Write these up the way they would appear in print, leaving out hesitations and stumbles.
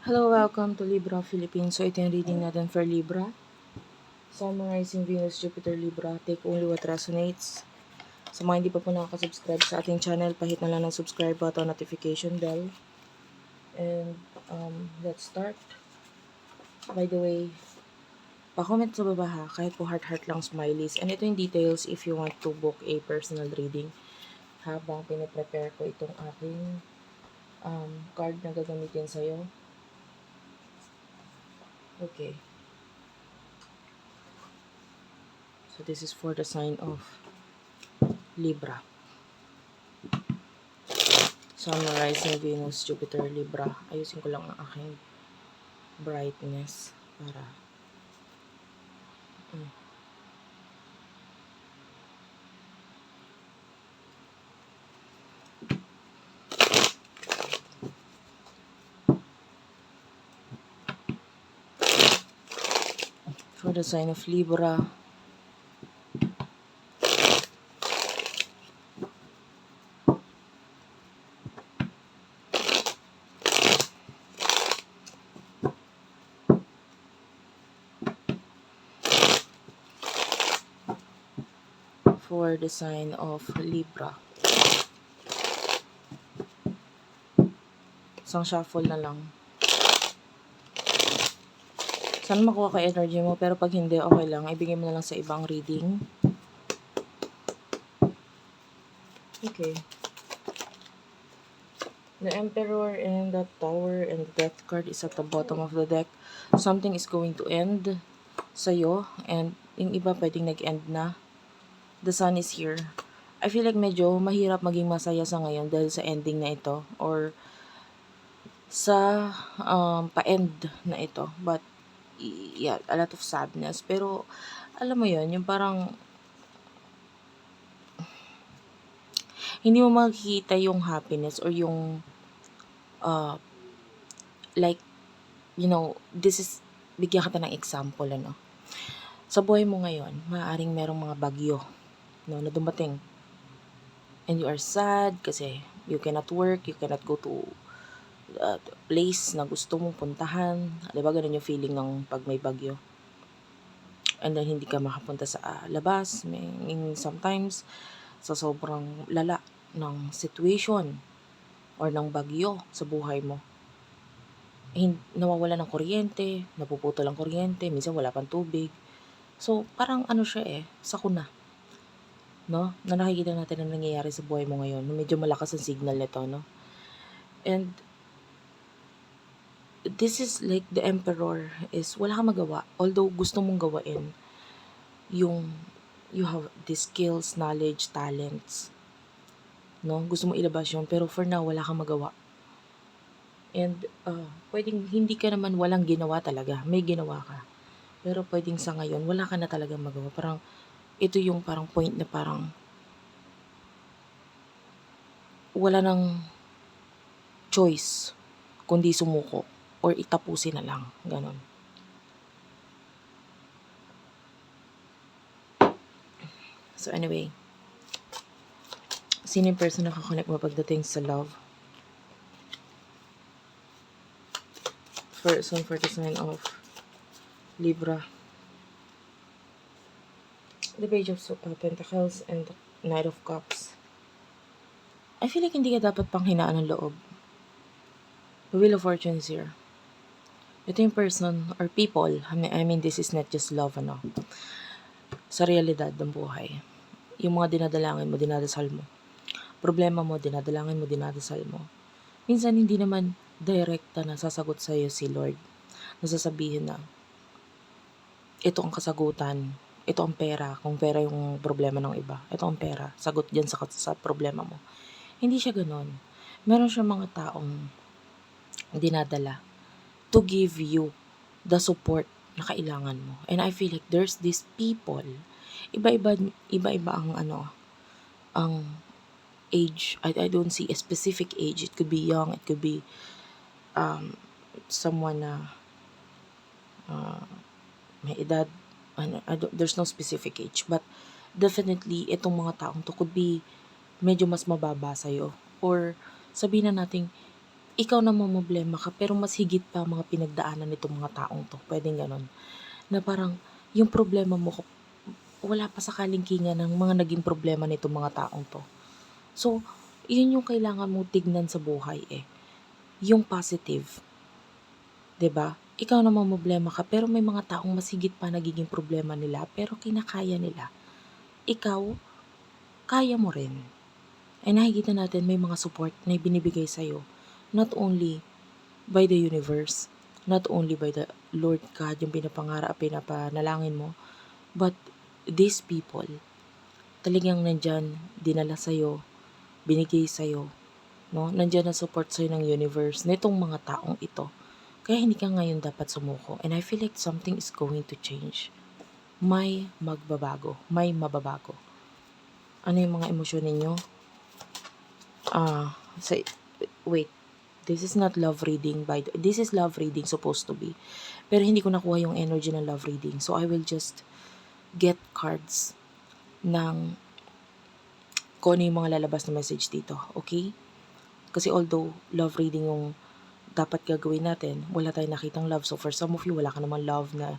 Hello, welcome to Libra Philippines. So, ito yung reading natin for Libra. Summarizing Venus, Jupiter, Libra. Take only what resonates. Sa mga hindi pa po nakaka-subscribe sa ating channel, pahit na lang ng subscribe button, notification bell. And, let's start. By the way, pa-comment sa baba ha, kahit po heart-heart lang smileys. And ito yung details if you want to book a personal reading. Habang piniprepare ko itong aking card na gagamitin sa'yo. Okay. So, this is for the sign of Libra. Summarizing Venus, Jupiter, Libra. Ayusin ko lang ang aking brightness para for the sign of Libra. For the sign of Libra. Isang shuffle na lang. Sana makuha ka energy mo, pero pag hindi, okay lang. Ibigay mo na lang sa ibang reading. Okay. The Emperor and the Tower and the Death card is at the bottom of the deck. Something is going to end sa'yo, and yung iba pwedeng nag-end na. The Sun is here. I feel like medyo mahirap maging masaya sa ngayon dahil sa ending na ito or sa pa-end na ito. But yeah, a lot of sadness. Pero alam mo yon, yung parang hindi mo makikita yung happiness or yung like, you know, this is, bigyan kita ng example, ano. Sa buhay mo ngayon, maaaring merong mga bagyo, no, na dumating. And you are sad kasi you cannot work, you cannot go to place na gusto mong puntahan. Diba ganun yung feeling ng pag may bagyo? And then hindi ka makapunta sa labas. Sometimes, sa sobrang lala ng situation or ng bagyo sa buhay mo, nawawala ng kuryente, napuputol ang kuryente, minsan wala pang tubig. So, parang ano siya sakuna. No? Na nakikita natin ang nangyayari sa buhay mo ngayon. Medyo malakas ang signal nito, no? And this is like the Emperor is wala kang magawa. Although gusto mong gawain yung you have the skills, knowledge, talents. No? Gusto mo ilabas yun, pero for now, wala kang magawa. And pwedeng hindi ka naman walang ginawa talaga. May ginawa ka. Pero pwedeng sa ngayon, wala ka na talaga magawa. Parang ito yung parang point na parang wala nang choice kundi sumuko or itapusin na lang. Ganon. So anyway, sino yung person na kakonect mo pagdating sa love? Person for the sign of Libra. The Page of Pentacles and the Knight of Cups. I feel like hindi ka dapat pang hinaan ng loob. The Wheel of Fortune is here. Ito yung person or people. I mean, this is not just love, ano. Sa realidad ng buhay. Yung mga dinadalangin mo, dinadasal mo. Problema mo, dinadalangin mo, dinadasal mo. Minsan, hindi naman direkta na sasagot sa'yo si Lord. Nasasabihin na, ito ang kasagutan. Ito ang pera. Kung pera yung problema ng iba. Ito ang pera. Sagot dyan sa problema mo. Hindi siya ganon. Meron siya mga taong dinadala to give you the support na kailangan mo. And I feel like there's these people, iba-iba ang ang age. I don't see a specific age. It could be young, it could be someone na may edad. There's no specific age. But definitely, itong mga taong to could be medyo mas mababa sa'yo. Or sabihin na natin, ikaw na mamroblema ka, pero mas higit pa ang mga pinagdaanan nitong mga taong 'to, puwedeng gano'n. Na parang yung problema mo wala pa sa kalingkingan ng mga naging problema nitong mga taong 'to. So, yun yung kailangan mong tignan sa buhay, eh, yung positive, 'di ba? Ikaw na mamroblema ka, pero may mga taong mas higit pa nagiging problema nila, pero kinakaya nila. Ikaw, kaya mo rin. Ay nakikita natin may mga support na ibinibigay sa'yo, not only by the universe, not only by the Lord God, yung pinapanalangin mo, but these people, talagang nandyan, dinala sa'yo, binigay sa'yo, no? Nandyan na support sa'yo ng universe, nitong mga taong ito. Kaya hindi ka ngayon dapat sumuko. And I feel like something is going to change. May magbabago, may mababago. Ano yung mga emosyon ninyo? Say, wait, this is not love reading this is love reading supposed to be. Pero hindi ko nakuha yung energy ng love reading. So I will just get cards ng kung ano yung mga lalabas na message dito. Okay? Kasi although love reading yung dapat gagawin natin, wala tayong nakitang love. So for some of you, wala ka namang love na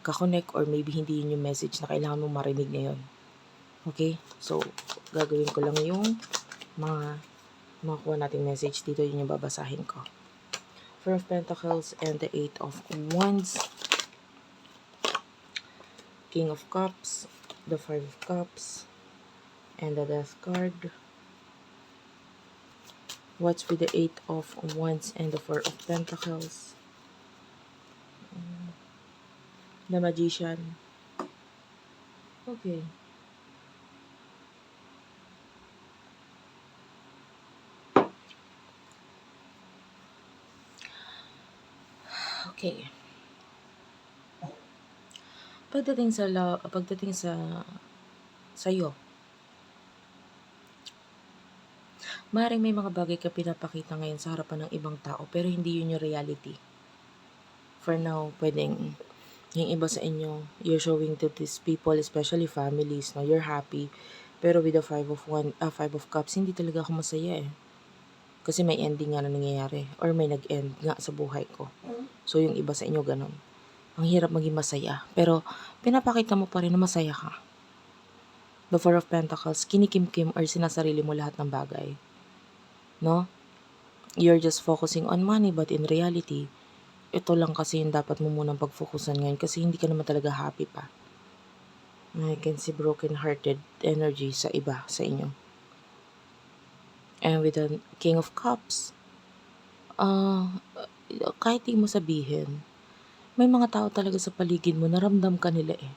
kakonect, or maybe hindi yun yung message na kailangan mong marinig ngayon. Okay? So, gagawin ko lang yung mga makuha nating message dito, yun yung babasahin ko. Four of Pentacles and the Eight of Wands, King of Cups, the Five of Cups, and the Death card. What's with the Eight of Wands and the Four of Pentacles? The Magician. Okay. Okay. Pagdating sa sa'yo, maaaring may mga bagay ka pinapakita ngayon sa harapan ng ibang tao, pero hindi yun yung reality. For now, pwedeng yung iba sa inyo, you're showing to these people, especially families, no, you're happy. Pero with the Five of Cups, hindi talaga ako masaya eh. Kasi may ending nga na nangyayari, or may nag-end nga sa buhay ko. So yung iba sa inyo ganun. Ang hirap maging masaya, pero pinapakita mo pa rin na masaya ka. The Four of Pentacles, kinikimkim or sinasarili mo lahat ng bagay. No? You're just focusing on money, but in reality, ito lang kasi yung dapat mo munang pag-focusan ngayon kasi hindi ka naman talaga happy pa. I can see broken-hearted energy sa iba, sa inyo. And with the King of Cups, kahit di mo sabihin, may mga tao talaga sa paligid mo, naramdam ka nila eh.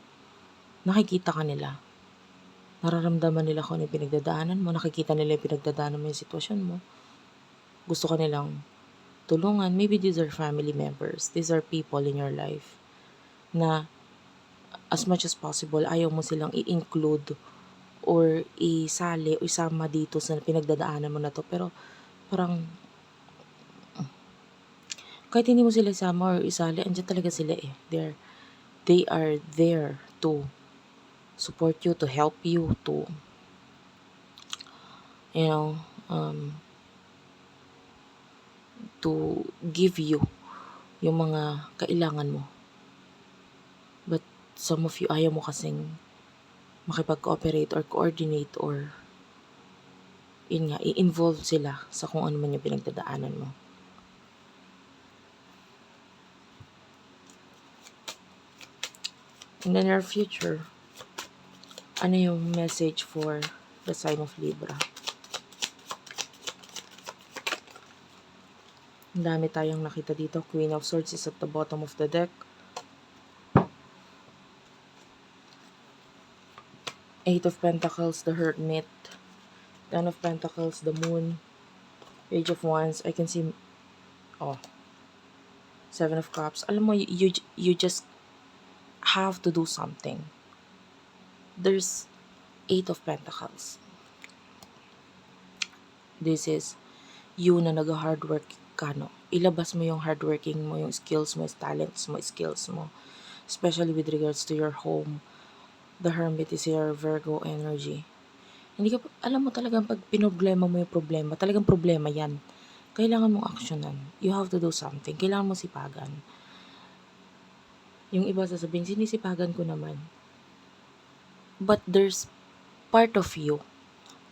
Nakikita ka nila. Nararamdaman nila kung ano yung pinagdadaanan mo, nakikita nila yung pinagdadaanan mo, yung sitwasyon mo. Gusto ka nilang tulungan. Maybe these are family members. These are people in your life na as much as possible, ayaw mo silang i-include or isali o isama dito sa pinagdadaanan mo na to. Pero parang kahit hindi mo sila isama or isali, andyan talaga sila eh. They are there to support you, to help you, to to give you yung mga kailangan mo. But some of you, ayaw mo kasing makipag-cooperate or coordinate or yun nga, i-involve sila sa kung ano man yung pinagdadaanan mo. In the near future, ano yung message for the sign of Libra? Ang dami tayong nakita dito. Queen of Swords is at the bottom of the deck. Eight of Pentacles, the Hermit. Ten of Pentacles, the Moon. Page of Wands, I can see, Seven of Cups. Alam mo, you just have to do something. There's Eight of Pentacles. This is you na nag-hard work ka, no? Ilabas mo yung hardworking mo, yung skills mo, talents mo, skills mo. Especially with regards to your home. The Hermit is your Virgo energy. Hindi ka, alam mo talagang pag pinoblema mo yung problema, talagang problema yan. kailangan mong aksyonan. You have to do something. Kailangan mong sipagan. Yung iba sasabihin, sinisipagan ko naman. But there's part of you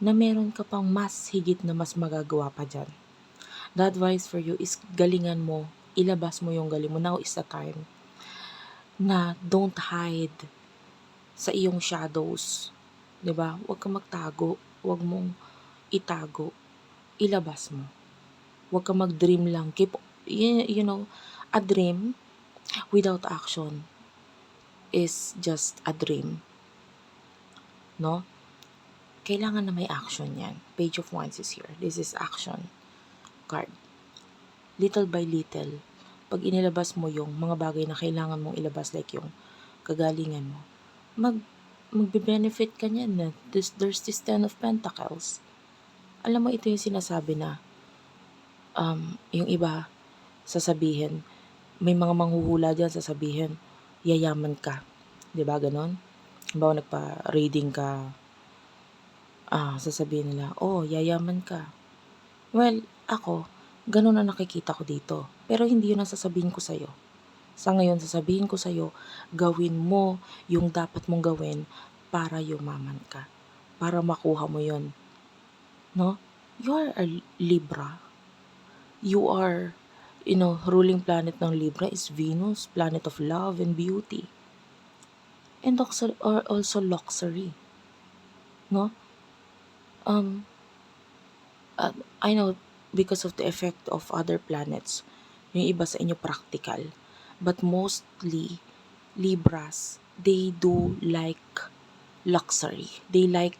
na meron ka pang mas higit na mas magagawa pa dyan. The advice for you is galingan mo, ilabas mo yung galing mo. Now is the time na don't hide sa iyong shadows. 'Di ba? Huwag kang magtago, huwag mong itago, ilabas mo. Huwag kang mag-dream lang. Keep, a dream without action is just a dream. No? Kailangan na may action yan. Page of Wands is here. This is action card. Little by little, pag inilabas mo yung mga bagay na kailangan mong ilabas, like yung kagalingan mo, magbe-benefit ka niyan na there's this 10 of Pentacles. Alam mo, ito yung sinasabi na yung iba sasabihin, may mga manghuhula dyan sasabihin, yayaman ka. 'Di ba ganon? Halimbawa nagpa-reading ka, sasabihin nila, oh, yayaman ka. Well, ako, ganun ang nakikita ko dito. Pero hindi yun ang sasabihin ko sa'yo. Sa ngayon, sasabihin ko sa'yo, gawin mo yung dapat mong gawin para yumaman ka. Para makuha mo yun. No? You are a Libra. You are, ruling planet ng Libra is Venus, planet of love and beauty. And also luxury. No? I know because of the effect of other planets, yung iba sa inyo practical. But mostly, Libras, they do like luxury. They like,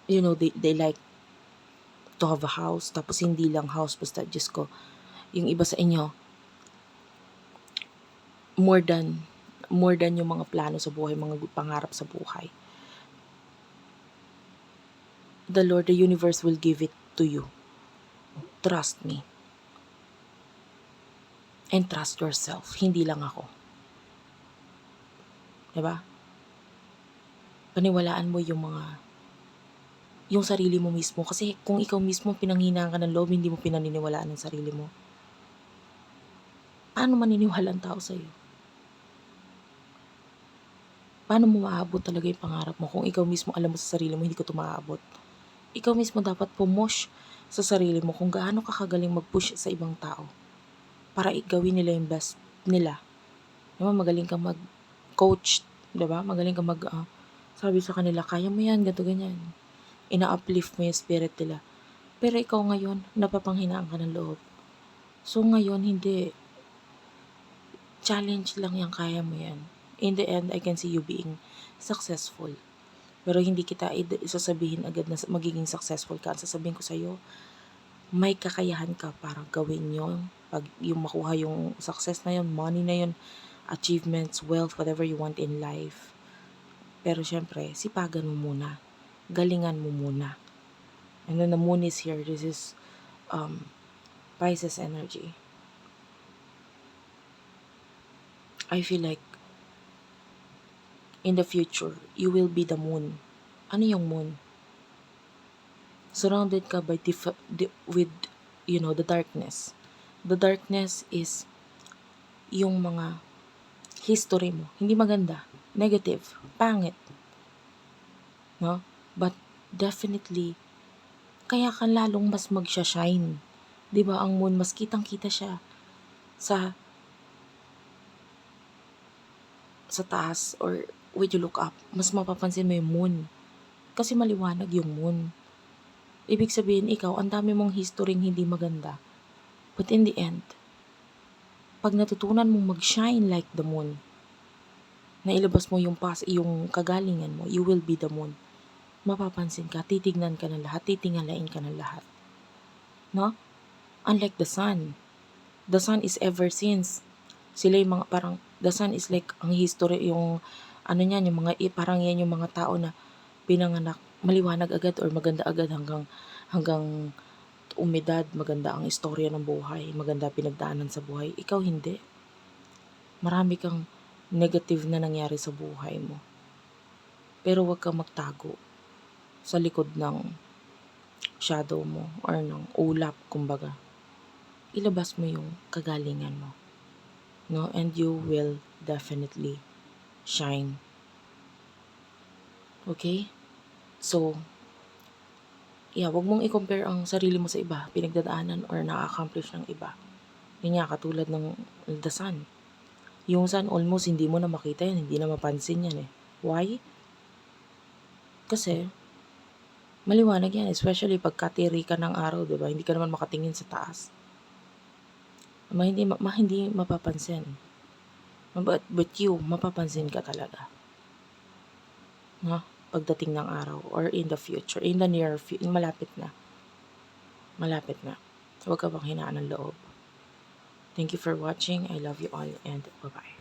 they like to have a house. Tapos hindi lang house, basta Diyos ko, yung iba sa inyo, more than yung mga plano sa buhay, mga pangarap sa buhay. The Lord, the universe will give it to you. Trust me. And trust yourself. Hindi lang ako. Diba? Paniwalaan mo yung sarili mo mismo. Kasi kung ikaw mismo pinanghinaan ka ng loob, hindi mo pinaniniwalaan ng sarili mo, paano maniniwala ang tao sa'yo? Paano mo maabot talaga yung pangarap mo kung ikaw mismo alam mo sa sarili mo, hindi ko ito maabot? Ikaw mismo dapat pumosh sa sarili mo kung gaano ka kagaling mag-push sa ibang tao para gawin nila yung best nila. Diba? Magaling kang mag-coach, diba? Magaling kang sabi sa kanila, kaya mo yan, ganito, ganyan. Ina-uplift mo yung spirit nila. Pero ikaw ngayon, napapanghinaan ka ng loob. So ngayon, hindi. Challenge lang yan, kaya mo yan. In the end, I can see you being successful. Pero hindi kita isasabihin agad na magiging successful ka. Sasabihin ko sa'yo, may kakayahan ka para gawin yon. Pag yung makuha yung success na yon, money na yon, achievements, wealth, whatever you want in life. Pero syempre, sipagan mo muna. Galingan mo muna. And then the moon is here. This is Pisces energy. I feel like in the future, you will be the moon. Ano yung moon? Surrounded ka by with the darkness. The darkness is yung mga history mo. Hindi maganda. Negative. Pangit. No? But definitely, kaya ka lalong mas magsha-shine. 'Di ba ang moon, mas kitang-kita siya sa taas, or when you look up, mas mapapansin mo yung moon. Kasi maliwanag yung moon. Ibig sabihin, ikaw, ang dami mong history hindi maganda. But in the end, pag natutunan mong mag-shine like the moon, na ilabas mo yung kagalingan mo, you will be the moon. Mapapansin ka, titignan ka ng lahat, titingalain ka ng lahat. No? Unlike the sun. The sun is ever since. Sila yung mga parang, the sun is like ang history, yung yung mga, parang yan yung mga tao na pinanganak, maliwanag agad or maganda agad hanggang umidad, maganda ang istorya ng buhay, maganda pinagdaanan sa buhay. Ikaw hindi. Marami kang negative na nangyari sa buhay mo. Pero huwag kang magtago sa likod ng shadow mo or ng ulap, kumbaga. Ilabas mo yung kagalingan mo. No? And you will definitely shine. Okay? So, yeah, wag mong i-compare ang sarili mo sa iba, pinagdadaanan or na-accomplish ng iba. Yun nga, katulad ng the sun. Yung sun, almost hindi mo na makita yan, hindi na mapansin yan eh. Why? Kasi, maliwanag yan, especially pag katiri ka ng araw, diba? Hindi ka naman makatingin sa taas. Hindi mapapansin. But you, mapapansin ka talaga. No? Pagdating ng araw or in the future, in the near future, malapit na. Malapit na. Huwag ka bang hinaan ng loob. Thank you for watching. I love you all and bye-bye.